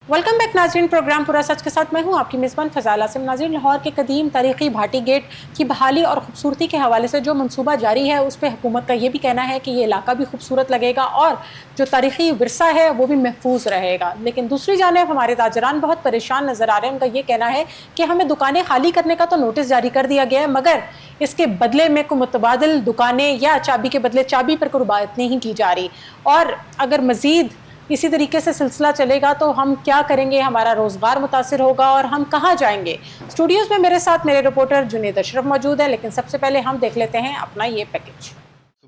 Welcome back नाज़रीन। Programme पूरा सच के साथ मैं हूं आपकी मेज़बान फ़ज़ाइल आसिम। नाज़रीन, लाहौर के कदीम तारीखी भाटी गेट की बहाली और खूबसूरती के हवाले से जो मंसूबा जारी है उस पर हुकूमत का ये भी कहना है कि ये इलाका भी खूबसूरत लगेगा और जो तारीखी विरसा है वो भी महफूज रहेगा। लेकिन दूसरी जानिब हमारे ताजरान बहुत परेशान नज़र आ रहे हैं। उनका ये कहना है कि हमें दुकानें खाली करने का तो नोटिस जारी कर दिया गया है, मगर इसके बदले में कोई मुतबादिल दुकानें या चाबी के बदले चाबी पर कोई रुबायत नहीं की जा रही। और अगर मज़ीद इसी तरीके से सिलसिला चलेगा तो हम क्या करेंगे, हमारा रोज़गार मुतासिर होगा और हम कहाँ जाएंगे। स्टूडियोज़ में मेरे साथ मेरे रिपोर्टर जुनेद अशरफ मौजूद है, लेकिन सबसे पहले हम देख लेते हैं अपना ये पैकेज।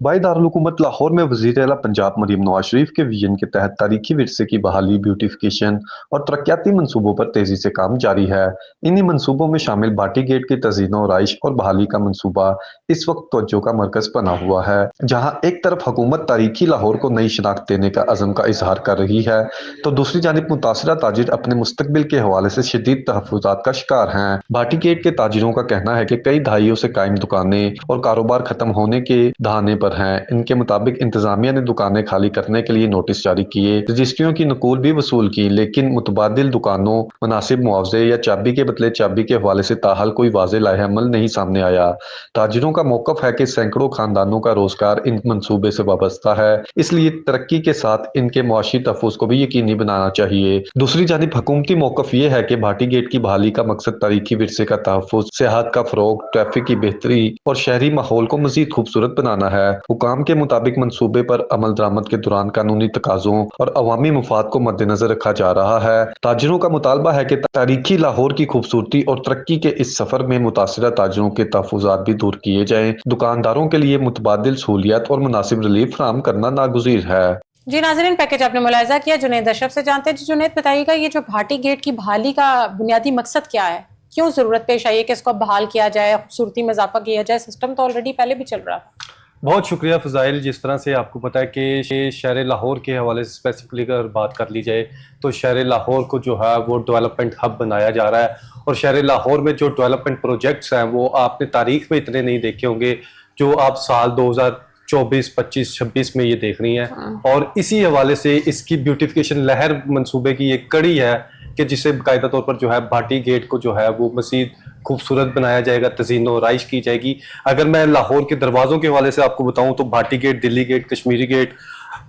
सूबाई दारुल हुकूमत लाहौर में वज़ीर आला पंजाब मरीम नवाज शरीफ के विजन के तहत तारीखी विरसे की बहाली, ब्यूटिफिकेशन और तरक्याती मनसूबों पर तेजी से काम जारी है। इन्हीं मनसूबों में शामिल भाटी गेट की तज़ीन और आइश और बहाली का मनसूबा इस वक्त तवज्जो का मरकज बना हुआ है। जहाँ एक तरफ हुकूमत तारीखी लाहौर को नई शनाख्त देने का अज़म का इजहार कर रही है, तो दूसरी जानिब मुतासरा ताजिर अपने मुस्तकबिल के हवाले से शदीद तहफ़्फ़ुज़ात का शिकार हैं। भाटी गेट के ताजिरों का कहना है कि कई दहाइयों से कायम दुकानें और कारोबार खत्म होने के दहाने पर हैं। इनके मुताबिक इंतजामिया ने दुकानें खाली करने के लिए नोटिस जारी किए, रजिस्ट्रियों की नकूल भी वसूल की, लेकिन मुतबादिल दुकानों, मुनासिब मुआवजे या चाबी के बदले चाबी के हवाले से ताहाल कोई वाज़ेह लाहेअमल नहीं सामने आया। ताजिरों का मौक़िफ़ है कि सैकड़ों खानदानों का रोजगार इन मंसूबे से वाबस्ता है, इसलिए तरक्की के साथ इनके मुआशी तहफ़्फ़ुज़ को भी यकीनी बनाना चाहिए। दूसरी जानिब हुकूमती मौक़िफ़ ये है कि भाटी गेट की बहाली का मकसद तारीखी विरसे का तहफ़्फ़ुज़, सियाहत का फ़रोग़, ट्रैफिक की बेहतरी और शहरी माहौल को मज़ीद खूबसूरत बनाना है। हुकाम के मुताबिक मंसूबे पर अमल दरामद के दौरान कानूनी तकाज़ों और अवामी मुफाद को मद्देनजर रखा जा रहा है। ताजिरों का मुतालबा है कि तारीखी लाहौर की खूबसूरती और तरक्की के इस सफर में मुतासिरा ताजिरों के तहफ़्फ़ुज़ात भी दूर किए जाएं। दुकानदारों के लिए मुतबादिल सहूलियत और मुनासिब रिलीफ फराहम करना नागुज़ीर है। जी नाज़रीन, पैकेज आपने मुलाहिज़ा किया। जुनेद अशरफ से जानते हैं। जी जुनेद, बताइएगा ये जो भाटी गेट की बहाली का बुनियादी मकसद क्या है? क्यों ज़रूरत पेश आई है कि इसको बहाल किया जाए, खूबसूरती में इजाफा किया जाए? सिस्टम तो ऑलरेडी पहले भी चल रहा था। बहुत शुक्रिया फ़ज़ाइल। जिस तरह से आपको पता है कि शहर लाहौर के हवाले से स्पेसिफिकली अगर बात कर ली जाए तो शहर लाहौर को जो है वो डेवलपमेंट हब बनाया जा रहा है, और शहर लाहौर में जो डेवलपमेंट प्रोजेक्ट्स हैं वो आपने तारीख में इतने नहीं देखे होंगे जो आप साल 2024, 25, 26 में ये देख रही हैं। और इसी हवाले से इसकी ब्यूटिफिकेशन लहर मंसूबे की एक कड़ी है कि जिसे बाकायदा तौर पर जो है भाटी गेट को जो है वो मज़ीद खूबसूरत बनाया जाएगा, तज़ीन और आइश की जाएगी। अगर मैं लाहौर के दरवाज़ों के हवाले से आपको बताऊं तो Bhati gate, Delhi gate, Kashmiri gate,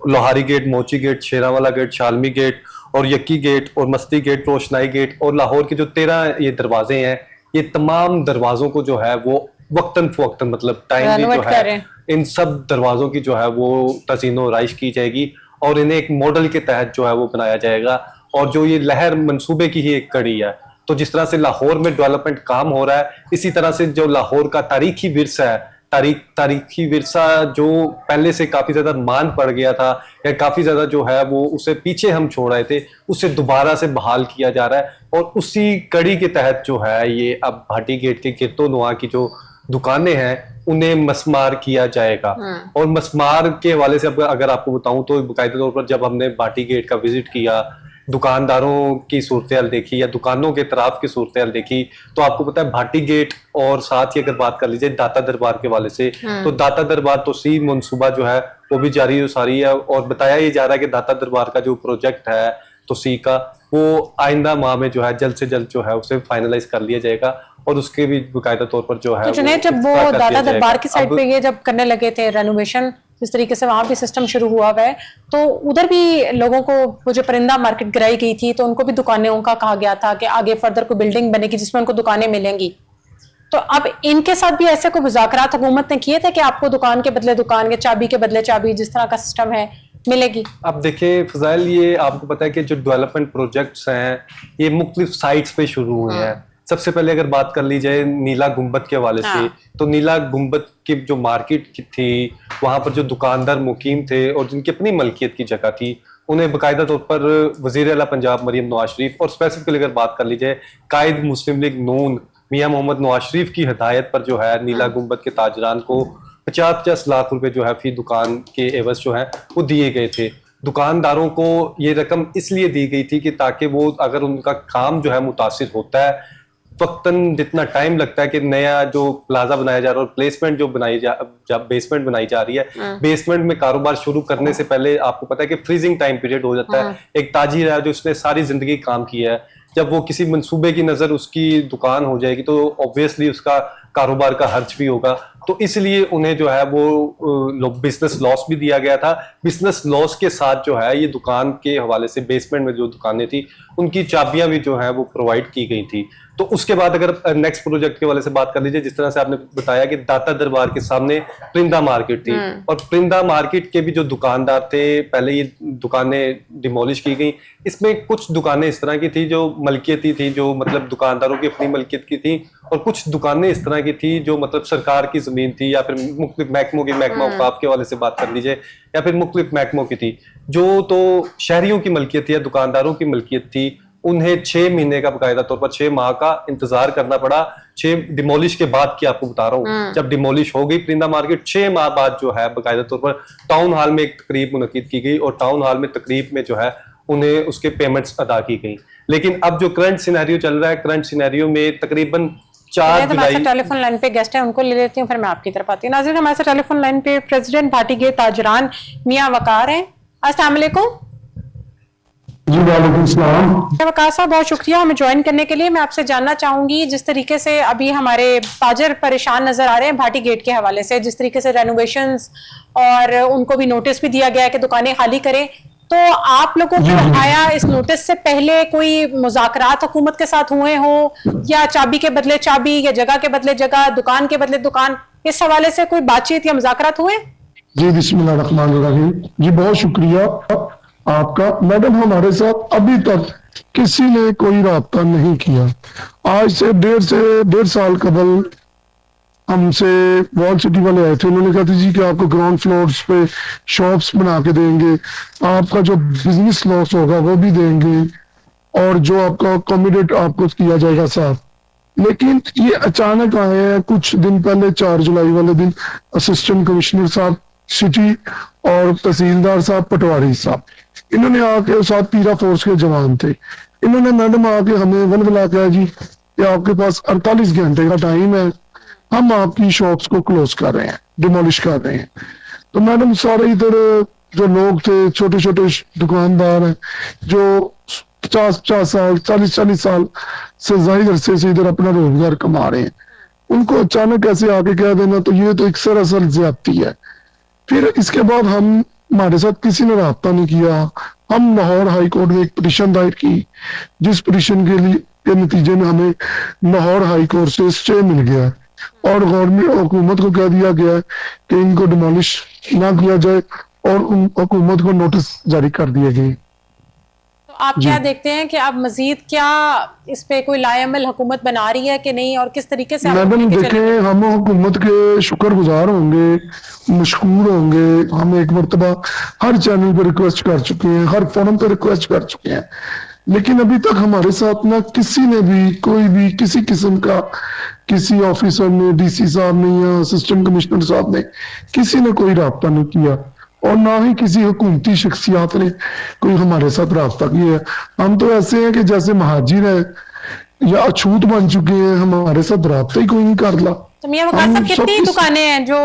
Lohari gate, Mochi gate, Sheranwala gate, Shalmi gate और यक्की गेट और मस्ती गेट, रोशनाई गेट और लाहौर के जो 13 ये दरवाजे हैं, ये तमाम दरवाज़ों को जो है वो वक्तन फ़वक्तन मतलब टाइमली जो है इन सब दरवाज़ों की जो है वो तज़ीन और आइश की जाएगी और इन्हें एक मॉडल के तहत जो है वो बनाया जाएगा। और जो ये लहर मंसूबे की ही एक कड़ी है। तो जिस तरह से लाहौर में डेवलपमेंट काम हो रहा है, इसी तरह से जो लाहौर का तारीखी विरसा है, तारीखी विरसा जो पहले से काफ़ी ज़्यादा मान पड़ गया था या काफ़ी ज़्यादा जो है वो उसे पीछे हम छोड़ रहे थे, उसे दोबारा से बहाल किया जा रहा है। और उसी कड़ी के तहत जो है ये अब भाटी गेट के गिरतो नुआ की जो दुकानें हैं उन्हें मसमार किया जाएगा। और मसमार के हवाले से अगर आपको बताऊं तो बाकायदा तौर पर जब हमने भाटी गेट का विजिट किया, दुकानदारों की सूरत देखी या दुकानों के तरफ की सूरत देखी, तो आपको पता है भाटी गेट और साथ ही अगर बात कर लीजिए दाता दरबार के वाले से, तो दाता दरबार तो सी मनसूबा जो है वो भी जारी सारी है। और बताया ये जा रहा है कि दाता दरबार का जो प्रोजेक्ट है तो सी का वो आइंदा माह में जो है जल्द से जल्द जो है उसे फाइनलाइज कर लिया जाएगा और उसके भी बाकायदा तौर पर जो है तो जब वो दाता दरबार की साइड पे ये जब करने लगे थे रेनोवेशन, जिस तरीके से वहां भी सिस्टम शुरू हुआ हुआ है, तो उधर भी लोगों को वो जो परिंदा मार्केट गिराई गई थी तो उनको भी दुकानें का कहा गया था कि आगे फर्दर कोई बिल्डिंग बनेगी जिसमें उनको दुकानें मिलेंगी। तो अब इनके साथ भी ऐसे कोई मुज़ाकरात हुकूमत ने किए थे कि आपको दुकान के बदले दुकान के चाबी के बदले चाबी जिस तरह का सिस्टम है मिलेगी? अब देखिए फ़ज़ाइल, ये आपको पता है कि जो डेवलपमेंट प्रोजेक्ट्स हैं ये मुख्तलिफ साइट्स पे शुरू हुए हैं। सबसे पहले अगर बात कर ली जाए नीला गुंबद के हवाले से, तो नीला गुंबद की जो मार्केट थी वहां पर जो दुकानदार मुकीम थे और जिनकी अपनी मलकियत की जगह थी, उन्हें बाकायदा तौर पर वज़ीर आला पंजाब मरीम नवाज शरीफ और स्पेसिफिकली अगर बात कर ली जाए कायद मुस्लिम लीग नून मियां मोहम्मद नवाज शरीफ की हिदायत पर जो है नीला गुंबद के ताजरान को 50-50 लाख रुपए जो है फी दुकान के एवज जो है वो दिए गए थे। दुकानदारों को ये रकम इसलिए दी गई थी कि ताकि वो अगर उनका काम जो है मुतासिर होता है वक्तन जितना टाइम लगता है कि नया जो प्लाजा बनाया जा रहा है और प्लेसमेंट जो बेसमेंट बनाई जा रही है, बेसमेंट में कारोबार शुरू करने से पहले आपको पता है कि फ्रीजिंग टाइम पीरियड हो जाता है। एक ताजिर है जो उसने सारी जिंदगी काम किया है, जब वो किसी मंसूबे की नजर उसकी दुकान हो जाएगी तो ऑब्वियसली उसका कारोबार का खर्च भी होगा। तो इसलिए उन्हें जो है वो बिजनेस लॉस भी दिया गया था। बिजनेस लॉस के साथ जो है ये दुकान के हवाले से बेसमेंट में जो दुकानें थी उनकी चाबियां भी जो है वो प्रोवाइड की गई थी। तो उसके बाद अगर नेक्स्ट प्रोजेक्ट के हवाले से बात कर लीजिए, जिस तरह से आपने बताया कि दाता दरबार के सामने परिंदा मार्केट थी और परिंदा मार्केट के भी जो दुकानदार थे, पहले ये दुकानें डिमोलिश की गई। इसमें कुछ दुकानें इस तरह की थी जो मलकियती थी, जो मतलब दुकानदारों की अपनी मलकियत की थी, और कुछ दुकानें इस तरह की थी जो मतलब सरकार की जमीन थी या फिर मुख्तलिफ महकमों की, महकमा औकाफ के हवाले से बात कर लीजिए, या फिर मुख्तलिफ महकमों की थी, जो तो शहरियों की मलकियत थी या दुकानदारों की मलकियत थी। उन्हें 6 महीने का बकायदा तौर पर 6 माह का इंतजार करना पड़ा। 6 डिमोलिश के बाद की आपको बता रहा हूँ, जब डिमोलिश हो गई परिंदा मार्केट, 6 माह बाद जो है बकायदा तौर पर टाउन हॉल में एक तकरीब मुनक्किद की गई और टाउन हॉल में तकरीब में जो है उन्हें उसके पेमेंट्स अदा की गई। लेकिन अब जो करंट सिनेरियो चल रहा है, करंट सिनेरियो में तकरीबन 4 जुलाई टेलीफोन लाइन पे गेस्ट है, उनको ले लेती हूँ, फिर मैं आपकी तरफ आती हूँ। नाज़रीन, हमारे साथ टेलीफोन लाइन पे प्रेसिडेंट भाटी गेट ताजरान मियां वकार हैं। अस्सलाम वालेकुम। जी वालेकुम सलाम। वकार साहब, बहुत शुक्रिया हमें ज्वाइन करने के लिए। मैं आपसे जानना चाहूंगी, जिस तरीके से अभी हमारे ताजर परेशान नजर आ रहे हैं भाटी गेट के हवाले से, जिस तरीके से रेनोवेशंस और उनको भी नोटिस भी दिया गया है कि दुकानें खाली करें, तो आप लोगों को आया इस नोटिस से पहले कोई मुज़ाकरात हुकूमत के साथ हुए हो, या चाबी के बदले चाबी या जगह के बदले जगह, दुकान के बदले दुकान, इस हवाले से कोई बातचीत या मुज़ाकरात हुए? जी बिस्मिल्लाह रहमान रहीम। जी बहुत शुक्रिया आपका। मैडम, हमारे साथ अभी तक किसी ने कोई राब्ता नहीं किया। आज से डेढ़ साल कबल हमसे वॉल सिटी वाले आए थे। उन्होंने कहा था जी कि आपको ग्राउंड फ्लोर्स पे शॉप्स बना के देंगे, आपका जो बिजनेस लॉस होगा वो भी देंगे, और जो आपका अकोमोडेट आपको किया जाएगा साहब। लेकिन ये अचानक आए हैं कुछ दिन पहले, 4 जुलाई वाले दिन, असिस्टेंट कमिश्नर साहब सिटी और तहसीलदार साहब पटवारी साहब, इन्होंने आके, साथ पीरा फोर्स के जवान थे, इन्होंने मैडम आके हमें वलवला किया जी कि आपके पास 48 घंटे का टाइम है, हम आपकी शॉप्स को क्लोज कर रहे हैं, डिमोलिश कर रहे हैं। तो मैडम सारे इधर जो लोग थे, छोटे छोटे दुकानदार हैं जो 50 साल 40 साल से जाहिर अरसे से इधर अपना रोजगार कमा रहे हैं, उनको अचानक ऐसे आके कह देना, तो ये तो एक सरासर ज्यादती है। फिर इसके बाद हमारे साथ किसी ने राब्ता नहीं किया। हम लाहौर हाई कोर्ट में एक पिटीशन दायर की, जिस पिटीशन के नतीजे में हमें लाहौर हाई कोर्ट से स्टे मिल गया और गवर्नमेंट हुकूमत को कह दिया गया कि इनको डिमोलिश ना किया जाए, और उन हुकूमत को नोटिस जारी कर दिए गए। तो आप क्या देखते हैं कि अब मजीद क्या इस पे कोई लाएअमल हुकूमत बना रही है कि नहीं, और किस तरीके से मैडम देखें, हम हुकूमत के शुक्रगुजार होंगे, मशकूर होंगे। हम एक मरतबा हर चैनल पर रिक्वेस्ट कर चुके हैं, हर फोरम पर रिक्वेस्ट कर चुके हैं, लेकिन अभी तक हमारे साथ ना किसी ने भी, कोई भी किसी किस्म का, किसी ऑफिसर ने, डीसी साहब ने या असिस्टेंट कमिश्नर साहब ने, किसी ने कोई राब्ता नहीं किया, और ना ही किसी हुकूमती शख्सियात ने कोई हमारे साथ राब्ता किया है। हम तो ऐसे हैं कि जैसे महाजिर है या अछूत बन चुके हैं, हमारे साथ राब्ता ही कोई नहीं कर ला। तो मियां वकार साहब, कितनी दुकानें हैं जो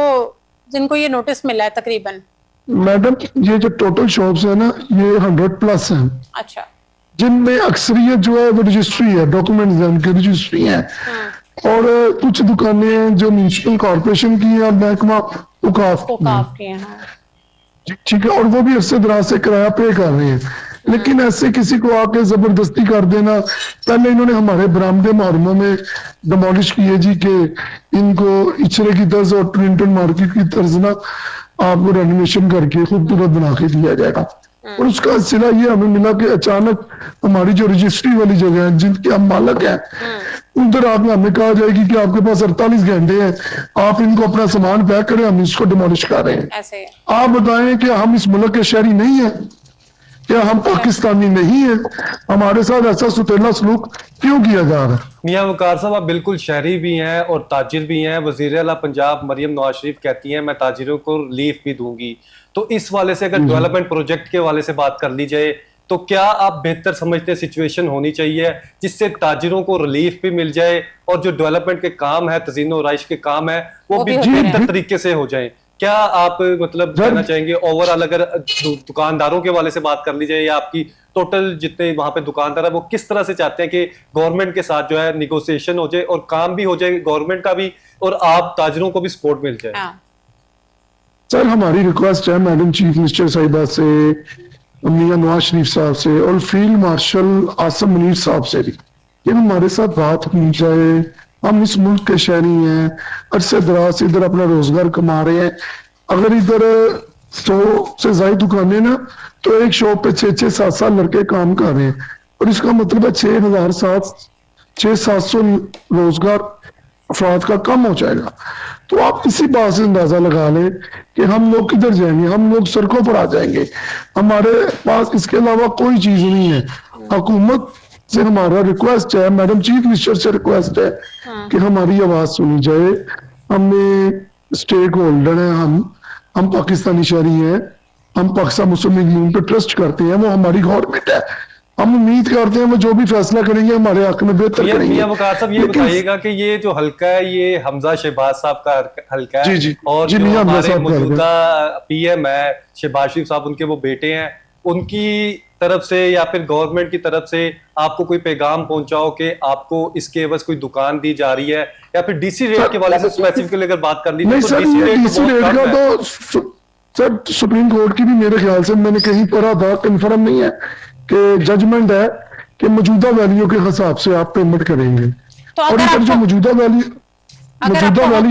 जिनको ये नोटिस मिला है तकरीबन? मैडम, ये जो टोटल शॉप्स है ना, ये 100+ हैं। अच्छा। जिनमें अक्सरियत जो है वो रजिस्ट्री है, डॉक्यूमेंट्स हैं उनकी रजिस्ट्री है, और कुछ दुकानें हैं जो म्यूनिसिपल कॉर्पोरेशन की है और महकमा औकाफ की है। ठीक है, और वो भी अरसे दराज से किराया पे कर रहे हैं। लेकिन ऐसे किसी को आके जबरदस्ती कर देना, पहले इन्होंने हमारे बरामदे मुहर्रमों में डिमोलिश किए जी कि इनको इचरे की तर्ज और ट्विंटन मार्केट की तर्ज ना आपको रेनोवेशन करके खूबसूरत बना के दिया जाएगा। और उसका सिला ये हमें मिला कि अचानक हमारी जो रजिस्ट्री वाली जगह है, जिनके हम मालक हैं, उधर आके हमें कहा जाएगी कि आपके पास 48 घंटे हैं, आप इनको अपना सामान पैक करें, हम इसको डिमोलिश कर रहे हैं। ऐसे आप बताएं कि हम इस मुल्क के शहरी नहीं है, क्या हम पाकिस्तानी नहीं है? हमारे साथ ऐसा सुतेला सलूक क्यों किया जा रहा है? मियां वकार साहब, आप बिल्कुल शहरी भी हैं और ताजिर भी हैं। वज़ीर आला पंजाब मरियम नवाज शरीफ कहती हैं मैं ताजिरों को रिलीफ भी दूंगी। तो इस वाले से अगर डेवलपमेंट प्रोजेक्ट के वाले से बात कर ली जाए तो क्या आप बेहतर समझते हैं सिचुएशन होनी चाहिए जिससे ताजिरों को रिलीफ भी मिल जाए और जो डेवलपमेंट के काम है, तज़ीन और राइश के काम है, वो भी बेहतर तरीके से हो जाए? क्या आप मतलब कहना चाहेंगे ओवरऑल, अगर दुकानदारों के वाले से बात कर ली जाए या आपकी टोटल जितने वहां पे दुकानदार है, वो किस तरह से चाहते हैं कि गवर्नमेंट के साथ जो है निगोशिएशन हो जाए और काम भी हो जाए गवर्नमेंट का भी, और आप ताजरों को भी सपोर्ट मिल जाए? सर, हमारी रिक्वेस्ट है मैडम चीफ मिनिस्टर साहिबा से, मियां नवाज शरीफ साहब से और फील्ड मार्शल आसिम मुनीर साहब से भी कि हमारे साथ बात की जाए। हम इस मुल्क के शहरी हैं, अरसे दराज इधर अपना रोजगार कमा रहे हैं। अगर इधर 100 से ज्यादा दुकानें ना, तो एक शॉप पे 6-7 लड़के काम कर रहे हैं, और इसका मतलब है 6,700 रोजगार अफराद का कम हो जाएगा। तो आप इसी बात से अंदाजा लगा लें कि हम लोग किधर जाएंगे, हम लोग सड़कों पर आ जाएंगे। हमारे पास इसके अलावा कोई चीज नहीं है। हुकूमत से हमारा रिक्वेस्ट है, मैडम चीफ मिनिस्टर से रिक्वेस्ट है कि हमारी आवाज सुनी जाए। हमने स्टेक होल्डर है, हम पाकिस्तानी शहरी हैं, हम पाकिस्तान मुस्लिम लीग नून पे ट्रस्ट करते हैं, वो हमारी गवर्नमेंट है। हम उम्मीद करते हैं वो जो भी फैसला करेंगे हमारे हक में बेहतर करेंगे। मियां वकार साहब, ये बताइएगा कि ये जो हल्का है ये हमजा शहबाज साहब का हल्का है, जी, और जी, जो मियां हमारे मौजूदा पीएम है शहबाज शरीफ साहब, उनके वो बेटे हैं, उनकी तरफ से या फिर गवर्नमेंट की तरफ से आपको कोई पैगाम पहुंचाओ कि आपको इसके एवज कोई दुकान दी जा रही है, या फिर डीसी रेट के वाले से स्पेसिफिकली अगर बात कर ली नहीं सर, ये डीसी रेट का तो सर सुप्रीम कोर्ट की भी मेरे ख्याल से मैंने कहीं पढ़ा था, कंफर्म नहीं है कि जजमेंट है कि मौजूदा वैल्यू के हिसाब से आप पेमेंट करेंगे। तो और इधर जो मौजूदा वैल्यू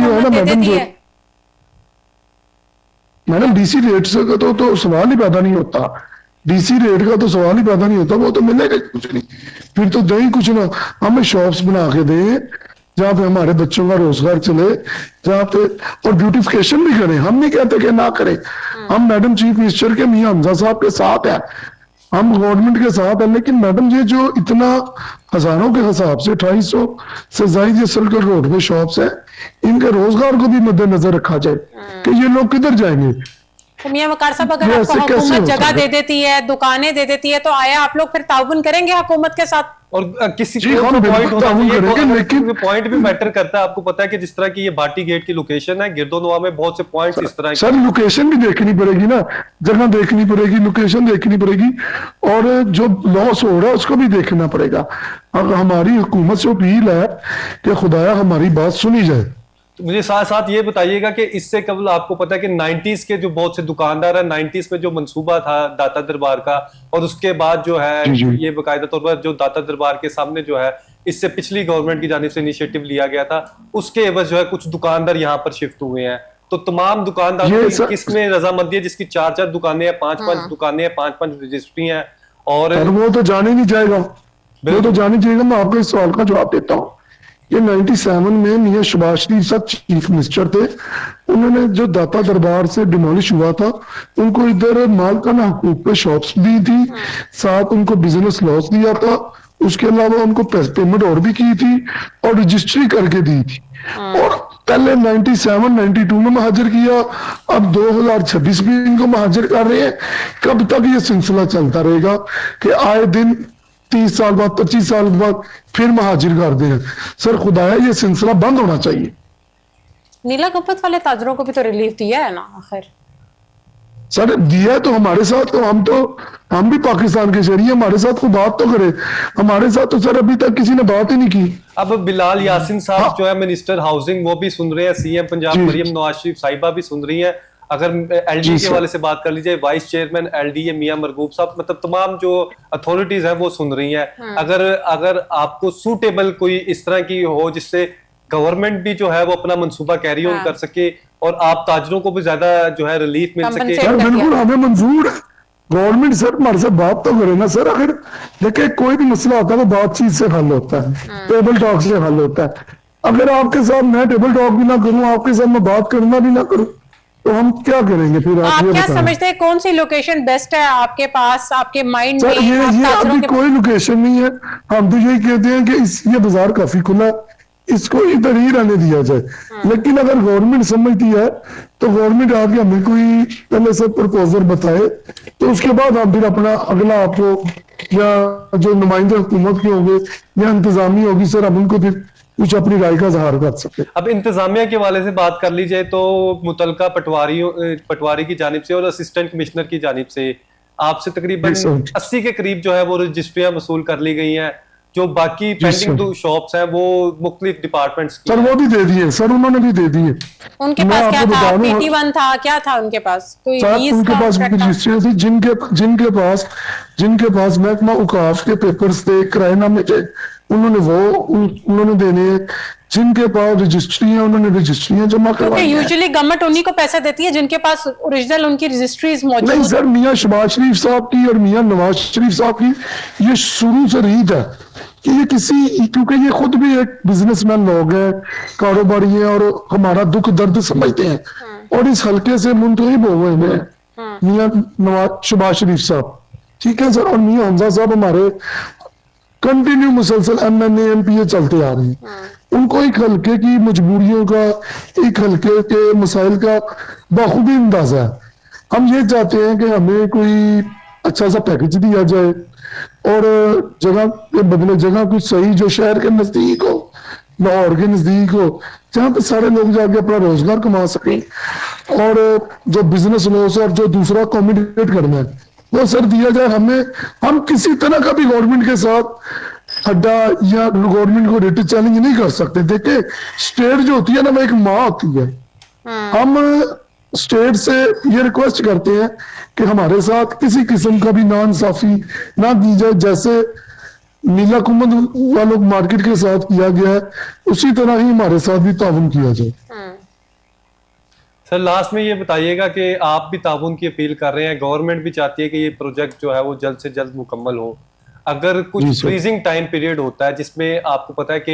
है ना मैडम, जो मैडम डीसी रेट से तो सवाल ही पैदा नहीं होता। डीसी रेट का तो सवाल ही पैदा नहीं होता, वो तो मिलेगा कुछ नहीं। फिर तो दही कुछ ना, हमें शॉप्स बना के दें जहाँ पे हमारे बच्चों का रोजगार चले, जहाँ पे और ब्यूटिफिकेशन भी करें। हम नहीं कहते कि ना करें, हम मैडम चीफ मिनिस्टर के मियां हमजा साहब के साथ है, हम गवर्नमेंट के साथ है। लेकिन मैडम ये जो इतना हजारों के हिसाब से 250 से ज्यादा सर्कल रोड पे शॉप्स है, इनके रोजगार को भी मद्देनजर रखा जाए कि ये लोग किधर जाएंगे। तो मियां वकार साहब, अगर आपको हुकूमत जगह दे देती है, दुकानें दे देती है, तो आया आप लोग फिर ताउन करेंगे हुकूमत के साथ? और किसी जी, हम पॉइंट होना चाहिए, लेकिन पॉइंट भी मैटर करता है। आपको पता है कि जिस तरह की ये भाटी गेट की लोकेशन है, गिरदोनवा में बहुत से पॉइंट्स इस तरह सर लोकेशन भी देखनी पड़ेगी ना, जगह देखनी पड़ेगी, लोकेशन देखनी पड़ेगी, और जो लॉस हो रहा है उसको भी देखना पड़ेगा। अब हमारी हुकूमत से अपील है कि खुदाया हमारी बात सुनी जाए। तो मुझे साथ साथ ये बताइएगा कि इससे कबल आपको पता है कि 90s के जो बहुत से दुकानदार हैं, 90s में जो मंसूबा था दाता दरबार का, और उसके बाद जो है ये बाकायदा तौर पर जो दाता दरबार के सामने जो है, इससे पिछली गवर्नमेंट की जानिब से इनिशिएटिव लिया गया था, उसके एवज जो है कुछ दुकानदार यहाँ पर शिफ्ट हुए हैं। तो तमाम दुकानदारों की किसमें रजामंदी है जिसकी 4-4 दुकानें हैं, 5-5 दुकानें हैं, 5-5 रजिस्ट्री हैं? और वो तो जाने नहीं जाएगा, वो तो जाने जाएगा। मैं आपको इस सवाल का जवाब देता हूँ। ये 97 में मियां शहबाज शरीफ साहब चीफ मिनिस्टर थे, उन्होंने जो दाता दरबार से डिमोलिश हुआ था, उनको इधर मालकाना हकूक पे शॉप्स दी थी, साथ उनको बिजनेस लॉस दिया था, उसके अलावा उनको पेमेंट और भी की थी और रजिस्ट्री करके दी थी। और पहले 97-92 में महाजर किया, अब 2026 में इनको महाजर कर रहे हैं। कब तक ये सिलसिला चलता रहेगा कि आए दिन 30 साल बाद 25 साल बाद फिर महाजिर कर दें? सर खुदाया ये सिलसिला बंद होना चाहिए। नीला गंपत वाले ताजरों को भी तो रिलीफ दिया है ना आखिर? सर दिया तो हमारे साथ, तो हम भी पाकिस्तान के शहरी, हमारे साथ को बात तो करे। हमारे साथ तो सर अभी तक किसी ने बात ही नहीं की। अब बिलाल यासिन साहब जो है मिनिस्टर हाउसिंग, वो भी सुन रहे हैं, सीएम पंजाब मरियम नवाज शरीफ साहिबा भी सुन रही है। अगर एलडी के वाले से बात कर लीजिए, वाइस चेयरमैन एलडीए मियां मरगूब साहब, मतलब तमाम जो अथॉरिटीज हैं वो सुन रही हैं। अगर आपको सूटेबल कोई इस तरह की हो जिससे गवर्नमेंट भी जो है वो अपना मंसूबा कैरी ऑन कर सके और आप ताजरों को भी ज्यादा जो है रिलीफ मिल सके। सर बिल्कुल हमें मंजूर है, गवर्नमेंट सर हमारे से बात तो करे ना सर। अगर देखिए कोई भी मसला होता है वो बातचीत से हल होता है, टेबल टॉक से हल होता है। अगर आपके साथ मैं टेबल टॉक भी ना करूं, आपके साथ मैं बात करना भी ना करूं, तो हम क्या करेंगे फिर? आप क्या समझते हैं कौन सी लोकेशन बेस्ट है आपके पास, आपके माइंड में? ये अभी कोई लोकेशन नहीं है। हम तो यही कहते हैं कि ये बाजार काफी खुला है, इसको इधर ही रहने दिया जाए। लेकिन अगर गवर्नमेंट समझती है तो गवर्नमेंट आके हमें कोई पहले से प्रपोजल बताए, तो उसके बाद हम फिर अपना अगला आपको या जो नुमाइंदे हुकूमत के होंगे या इंतजामी होगी सर, हम उनको फिर कुछ अपनी राय का इजहार कर सकते। अब इंतजामिया के हवाले से बात कर ली जाए तो मुतलका पटवारी की जानिब से और असिस्टेंट कमिश्नर की जानिब से आपसे तकरीबन 80 के करीब जो है वो रजिस्ट्रियां वसूल कर ली गई हैं। जो बाकी पेंडिंग शॉप्स हैं वो मुख्तलिफ डिपार्टमेंट्स की सर वो भी दे दिए सर, उन्होंने भी दे दिए। उनके पास क्या था? PT1 था, क्या था उनके पास? कोई उनके पास रजिस्ट्रियां थी, जिनके पास महकमा औकाफ के पेपर्स थे, किराएनामे थे, उन्होंने देने हैं। जिनके पास रजिस्ट्री है उन्होंने रजिस्ट्रियां जमा करवाई हैं। यूजुअली गवर्नमेंट उन्हीं को पैसा देती है जिनके पास ओरिजिनल उनकी रजिस्ट्रीज मौजूद। नहीं सर, मियां शहबाज शरीफ साहब की और मियां नवाज शरीफ साहब की ये शुरू से रीत है कि ये क्योंकि ये खुद भी एक बिजनेसमैन लोग हैं, कारोबारी हैं और हमारा दुख दर्द समझते हैं, और इस हल्के से मुंतखब हुए हैं मियां नवाज शहबाज शरीफ साहब, ठीक है सर, और मियां हमजा साहब हमारे कंटिन्यू मुसलसल MNA MPA चलते आ रहे हैं। उनको एक हल्के की मजबूरियों का, एक हल्के के मसाइल का बखूबी अंदाजा है। हम ये चाहते हैं कि हमें कोई अच्छा सा पैकेज दिया जाए और जगह के बदले जगह कुछ सही जो शहर के नजदीक हो, लाहौर के नजदीक हो, जहाँ पे सारे लोग जाके अपना रोजगार कमा सकें, और जो बिजनेस लॉस और जो दूसरा कम्युनिकेट करना है वो सर दिया जाए हमें। हम किसी तरह का भी गवर्नमेंट के साथ अड्डा या गवर्नमेंट को रेट चैलेंज नहीं कर सकते। देखिए स्टेट जो होती है ना वो एक माँ होती है। हम स्टेट से ये रिक्वेस्ट करते हैं कि हमारे साथ किसी किस्म का भी नाइंसाफी ना की जाए, जैसे नीला कुंभ वालों मार्केट के साथ किया गया है उसी तरह ही हमारे साथ भी ताउन किया जाए। सर लास्ट में ये बताइएगा कि आप भी ताउन की अपील कर रहे हैं, गवर्नमेंट भी चाहती है कि ये प्रोजेक्ट जो है वो जल्द से जल्द मुकम्मल हो। अगर कुछ फ्रीजिंग टाइम पीरियड होता है जिसमें आपको पता है कि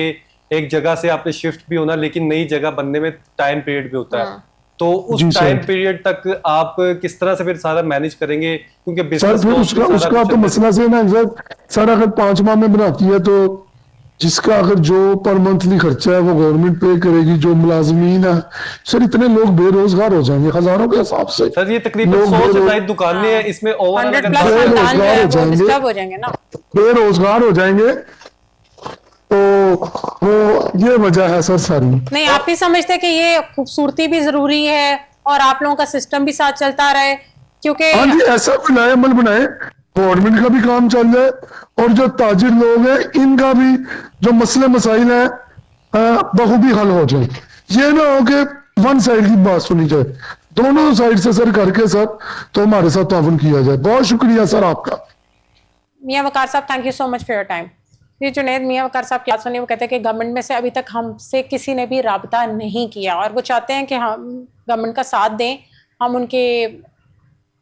एक जगह से आपने शिफ्ट भी होना लेकिन नई जगह बनने में टाइम पीरियड भी होता है, तो उस टाइम पीरियड तक आप किस तरह से फिर सारा मैनेज करेंगे? क्योंकि बिजनेस उसका तो मसला से ना सर अगर 5 माह में बनाती है तो जिसका अगर जो पर मंथली खर्चा है वो गवर्नमेंट पे करेगी, जो मुलाजमीन है सर, इतने लोग बेरोजगार हो जाएंगे हजारों के हिसाब से। सर ये तकरीबन 100 से ज्यादा दुकानें हैं, इसमें ओवरऑल बेरोजगार हो जाएंगे, तो वो ये वजह है सर सारी। नहीं, आप ही समझते कि ये खूबसूरती भी जरूरी है और आप लोगों का सिस्टम भी साथ चलता रहे? क्योंकि हाँ जी, ऐसा बनाए, अमल बनाए, गवर्नमेंट का भी काम चल जाए और जो ताजिर लोग हैं इनका भी जो मसले मसाइल है बखूबी हल हो जाए। ये ना हो कि वन साइड की बात सुनी जाए, दोनों साइड से सर करके सर तो हमारे साथ ताउन किया जाए। बहुत शुक्रिया सर आपका। मियां वकार साहब, thank you so much for your time. ये जुनैद मियां वकार साहब क्या सुनिए, वो कहते हैं कि गवर्नमेंट में से अभी तक हमसे किसी ने भी राब्ता नहीं किया और वो चाहते हैं कि हम गवर्नमेंट का साथ दें, हम उनके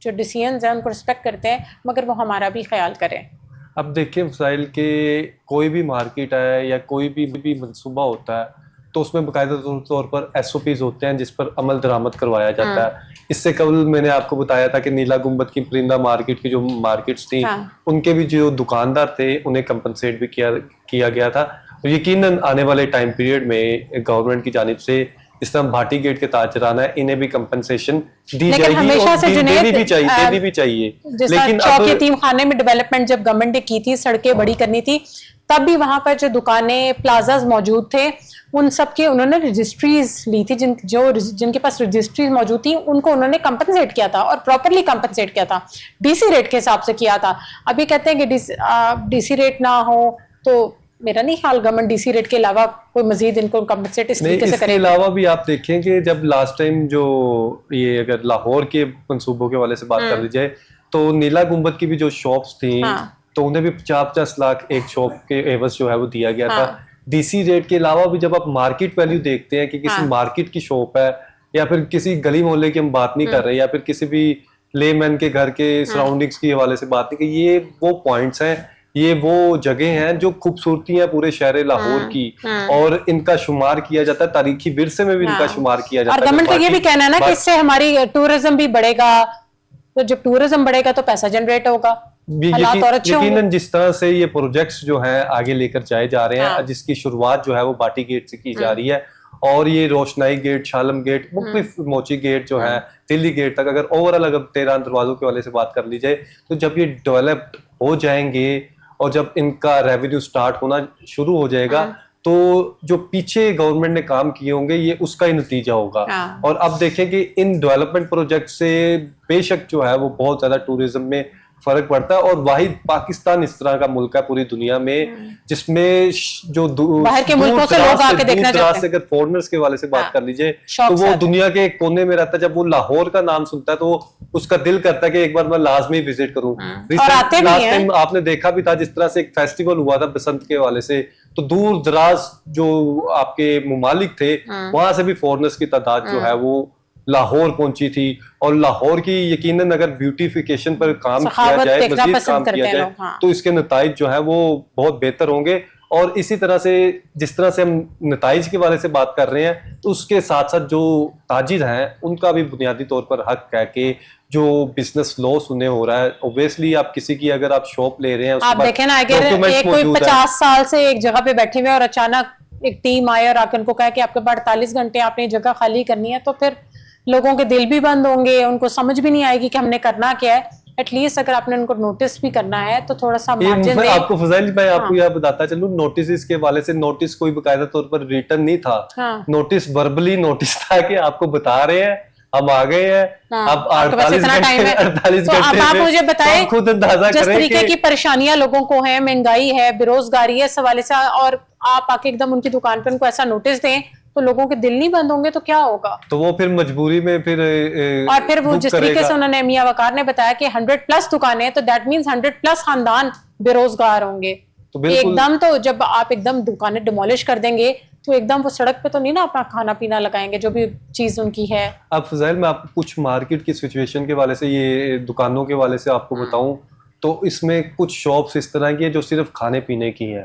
जो डिसीजंस हैं उनको रिस्पेक्ट करते हैं, मगर वो हमारा भी ख्याल करें। अब देखिए वसाइल के कोई भी मार्केट है या कोई भी मंसूबा होता है तो उसमें बाकायदा तौर पर SOPs होते हैं जिस पर अमल दरामद करवाया जाता है। इससे कबल मैंने आपको बताया था कि नीला गुंबद की परिंदा मार्केट की जो मार्केट्स थी उनके भी जो दुकानदार थे उन्हें कंपनसेट भी किया गया था। और यकीनन आने वाले टाइम पीरियड में गवर्नमेंट की जानिब से इस तरह भाटी गेट के ताजराना है इन्हें भी कंपनसेशन दी जाएगी और देनी भी चाहिए। लेकिन चौक यतीम खाने में डेवलपमेंट जब गवर्नमेंट ने की थी, सड़कें बड़ी करनी थी, तब भी वहां पर जो दुकानें प्लाजाज मौजूद थे उन सब के उन्होंने रजिस्ट्रीज ली थी, जिनके पास रजिस्ट्रीज मौजूद थी उनको उन्होंने कंपनसेट किया था और प्रॉपरली कंपनसेट किया था, DC रेट के हिसाब से किया था। अभी कहते हैं कि DC रेट ना हो तो मेरा नहीं ख्याल गवर्नमेंट DC रेट के अलावा कोई मजीद इनको कंपनसेट इस तरीके से करेगी। इसके अलावा भी आप देखें कि जब लास्ट टाइम जो ये अगर लाहौर के मंसूबों के वाले से बात कर ली जाए तो नीला गुंबद की भी जो शॉप्स थी तो उन्हें भी 50-50 लाख एक शॉप के एवज जो है वो दिया गया था। DC रेट के अलावा भी जब आप मार्केट वैल्यू देखते हैं कि किसी मार्केट की शॉप है या फिर किसी गली मोहल्ले की हम बात नहीं कर रहे या फिर किसी भी लेमैन के घर के सराउंडिंग्स के हवाले से बात नहीं, कि ये वो पॉइंट्स हैं, ये वो जगह हैं जो खूबसूरती है पूरे शहर लाहौर की और इनका शुमार किया जाता है, तारीखी विरसे में भी इनका शुमार किया जाता है। और गवर्नमेंट का ये भी कहना है ना कि इससे हमारी टूरिज्म भी बढ़ेगा, तो जब टूरिज्म बढ़ेगा तो पैसा जनरेट होगा। हालात और अच्छे होंगे। यकीनन जिस तरह से ये प्रोजेक्ट्स जो हैं आगे लेकर जाए जा रहे हैं, हाँ। जिसकी शुरुआत जो है वो बाटी गेट से की जा रही है, और ये रोशनाई गेट, शालम गेट, मुख्तलिफ मोची गेट जो है, दिल्ली गेट तक, अगर ओवरऑल अगर 13 दरवाजों के वाले से बात कर ली जाए, तो जब ये डेवलप्ड हो जाएंगे और जब इनका रेवेन्यू स्टार्ट होना शुरू हो जाएगा, तो जो पीछे गवर्नमेंट ने काम किए होंगे ये उसका ही नतीजा होगा। और अब देखें कि इन डेवलपमेंट प्रोजेक्ट से बेशक जो है वो बहुत ज्यादा टूरिज्म में फर्क पड़ता है, और वाहिद पाकिस्तान इस तरह का मुल्क है पूरी दुनिया में जिसमें जो बाहर के मुल्कों से लोग आके देखना चाहते हैं। अगर फॉरेनर्स के वाले से बात कर लीजिए तो वो दुनिया के एक कोने में रहता है, जब वो लाहौर का नाम सुनता है तो उसका दिल करता है कि एक बार मैं लाजमी विजिट करूं। लास्ट टाइम आपने देखा भी था जिस तरह से एक फेस्टिवल हुआ था बसंत के वाले से, तो दूर दराज जो आपके मुमालिक थे वहां से भी फॉरेनर्स की तादाद जो है वो लाहौर पहुंची थी, और लाहौर की यकीनन अगर ब्यूटिफिकेशन पर काम किया जाए, मजीद काम किया जाए, तो इसके नताइज जो है वो बहुत बेहतर होंगे। और इसी तरह से जिस तरह से हम नताइज के बारे से बात कर रहे हैं, तो उसके साथ साथ जो ताजिर हैं उनका भी बुनियादी तौर पर हक है कि जो बिजनेस लॉस उन्हें हो रहा है, ऑब्वियसली आप किसी की अगर आप शॉप ले रहे हैं, आप देखें ना, अगर एक कोई 50 साल से एक जगह पे बैठे हुए और अचानक एक टीम आए और आकर उनको कहा कि आपके पास 48 घंटे आपने जगह खाली करनी है, तो फिर लोगों के दिल भी बंद होंगे, उनको समझ भी नहीं आएगी कि हमने करना क्या है। एटलीस्ट अगर आपने उनको नोटिस भी करना है तो थोड़ा सा मार्जिन दें। आपको फजाइल भाई आपको यह बताता चलूं, नोटिस के वाले से नोटिस कोई बकायदा तौर पर रिटर्न नहीं था, नोटिस वर्बली नोटिस था कि आपको बता रहे हैं हम आ गए हैं, अब 48 घंटे आप मुझे बताएं खुद अंदाजा जिस तरीके की परेशानियां लोगों को है, महंगाई है, बेरोजगारी है, इस हवाले से, और आप आके एकदम उनकी दुकान पर उनको ऐसा नोटिस दें तो लोगों के दिल नहीं बंद होंगे तो क्या होगा? तो वो फिर मजबूरी में फिर और फिर वो जिस तरीके से उन्होंने मियां वकार ने बताया कि 100+ दुकानें हैं, तो दैट मींस 100+ खानदान बेरोजगार होंगे। तो एकदम तो जब आप एकदम दुकानें डिमोलिश कर देंगे तो एकदम वो सड़क पे तो नहीं ना अपना खाना पीना लगाएंगे जो भी चीज उनकी है। अब फजाइल मैं आपको कुछ मार्केट की सिचुएशन के वाले से, ये दुकानों के वाले से आपको बताऊं, तो इसमें कुछ शॉप्स इस तरह की है जो सिर्फ खाने पीने की है,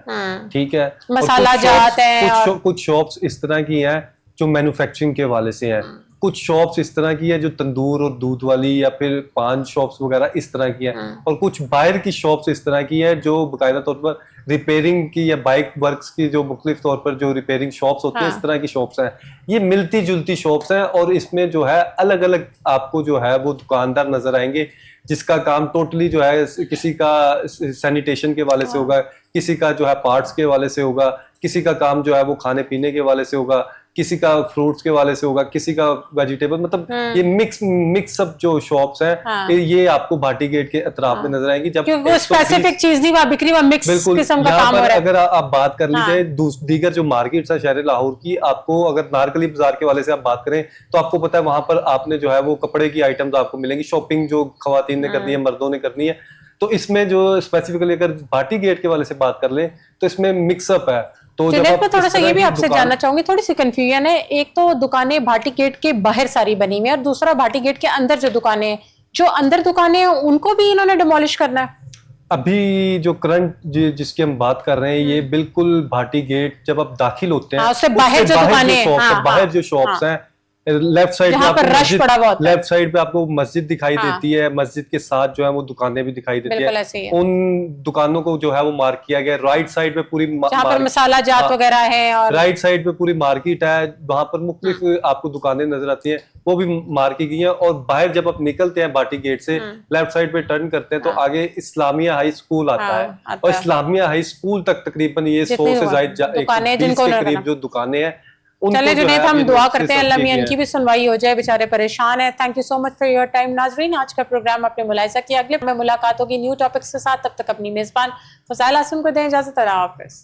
ठीक है, मसाला जात है, कुछ शॉप्स इस तरह की हैं जो मैन्युफैक्चरिंग के वाले से हैं, कुछ शॉप्स इस तरह की है जो तंदूर और दूध वाली या फिर पान शॉप्स वगैरह इस तरह की है, और कुछ बाहर की शॉप्स इस तरह की है जो बाकायदा तौर पर रिपेयरिंग की या बाइक वर्क्स की जो मुख्तलिफ तौर पर जो रिपेयरिंग शॉप्स होती है, इस तरह की शॉप्स हैं। ये मिलती जुलती शॉप्स हैं, और इसमें जो है अलग अलग आपको जो है वो दुकानदार नजर आएंगे जिसका काम टोटली जो है किसी का सैनिटेशन के वाले से होगा, किसी का जो है पार्ट्स के वाले से होगा, किसी का काम जो है वो खाने पीने के वाले से होगा, किसी का फ्रूट्स के वाले से होगा, किसी का वेजिटेबल, मतलब ये मिक्स अप जो शॉप्स हैं, ये आपको भाटी गेट के अतराफ में नजर आएंगी। जब वो स्पेसिफिक चीज नहीं वहां बिक्री, वहां मिक्स किस्म का काम हो रहा है। अगर आप बात कर लीजिए दीगर जो मार्केट्स है शहर लाहौर की, आपको अगर नारकली बाजार के वाले से आप बात करें तो आपको पता है वहां पर आपने जो है वो कपड़े की आइटम्स आपको मिलेंगी, शॉपिंग जो खवातीन ने करनी है, मर्दों ने करनी है। तो इसमें जो स्पेसिफिकली अगर भाटी गेट के वाले से बात कर ले तो इसमें मिक्सअप है। तो जब मैं थोड़ा सा ये भी आपसे जानना चाहूंगी, थोड़ी सी कंफ्यूजन है, एक तो दुकानें भाटी गेट के बाहर सारी बनी हुई है और दूसरा भाटी गेट के अंदर जो दुकानें हैं, जो अंदर दुकानें हैं उनको भी इन्होंने डिमोलिश करना है। अभी जो करंट जिसकी हम बात कर रहे हैं ये बिल्कुल भाटी गेट जब आप दाखिल होते हैं उससे बाहर जो दुकानें, बाहर जो शॉप्स हैं, लेफ्ट साइड पे आपको मस्जिद दिखाई देती है, मस्जिद के साथ जो है वो दुकानें भी दिखाई देती है, उन दुकानों को जो है वो मार्क किया गया। राइट साइड पे पूरी मसाला जात वगैरह है, और राइट साइड पे पूरी मार्केट है, वहां पर मुख्तलिफ आपको दुकानें नजर आती हैं, वो भी मार्क की गई हैं। और बाहर जब आप निकलते हैं भाटी गेट से लेफ्ट साइड पे टर्न करते हैं तो आगे इस्लामिया हाई स्कूल आता है, और इस्लामिया हाई स्कूल तक तकरीबन ये 100 से ज्यादा 120 के करीब जो दुकानें हैं। चले जुनैद, हम दुआ करते हैं अल्लाह मियां इनकी भी सुनवाई हो जाए, बेचारे परेशान है। Thank you so much for your time. नाजरीन, आज का प्रोग्राम आपने मुलाहिजा किया, अगले में मुलाकात होगी न्यू टॉपिक्स के साथ, तब तक अपनी मेजबान फजाइल आसिम को दें इजाजत। अल्लाह हाफिज़।